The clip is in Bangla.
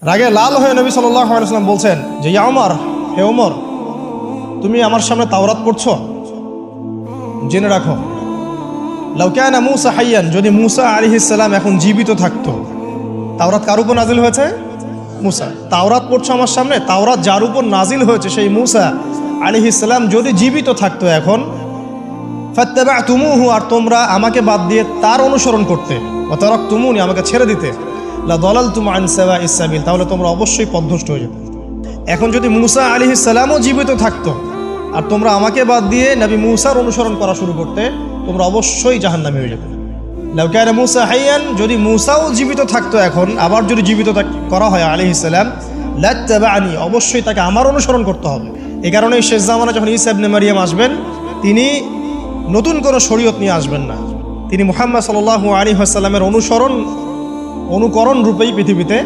রাগে লাল হয়ে নবী সাল্লাল্লাহু আলাইহি ওয়াসাল্লাম বলছেন যে ইয়া ওমর, হে ওমর, তুমি আমার সামনে তাওরাত পড়ছো? জেনে রাখো, লাউ কানা মূসা হাইয়ান, যদি মূসা আলাইহিস সালাম এখন জীবিত থাকতো। তাওরাত কার উপর নাজিল হয়েছে? মূসা। তাওরাত পড়ছো আমার সামনে, তাওরাত যার উপর নাজিল হয়েছে সেই মূসা আলাইহিস সালাম যদি জীবিত থাকতো এখন, ফাত্তাবা'তুমুহু, আর তোমরা আমাকে বাদ দিয়ে তার অনুসরণ করতে, ওয়া তারাকতুমুনি, আমাকে ছেড়ে দিতে, লা দালালতুম আন সাওয়াইস সাবিল, তাহলে তোমরা অবশ্যই পথভ্রষ্ট হয়ে যেতে। এখন যদি মূসা আলাইহিস সালামও জীবিত থাকতো আর তোমরা আমাকে বাদ দিয়ে নবী মূসার অনুসরণ করা শুরু করতে, তোমরা অবশ্যই জাহান্নামী হয়ে যেতে। লাউ কানা মূসা হাইয়ান, যদি মূসাও জীবিত থাকতো এখন, আবার যদি জীবিত করা হয় আলাইহিস সালাম, লাত্তাবা'নি, অবশ্যই তাকে আমার অনুসরণ করতে হবে। এই কারণেই শেষ জামানা যখন ঈসা ইবনে মারইয়াম আসবেন, তিনি নতুন কোনো শরীয়ত নিয়ে আসবেন না, তিনি মুহাম্মদ সাল্লাল্লাহু আলাইহি ওয়াসাল্লামের অনুকরণ রূপেই পৃথিবীতে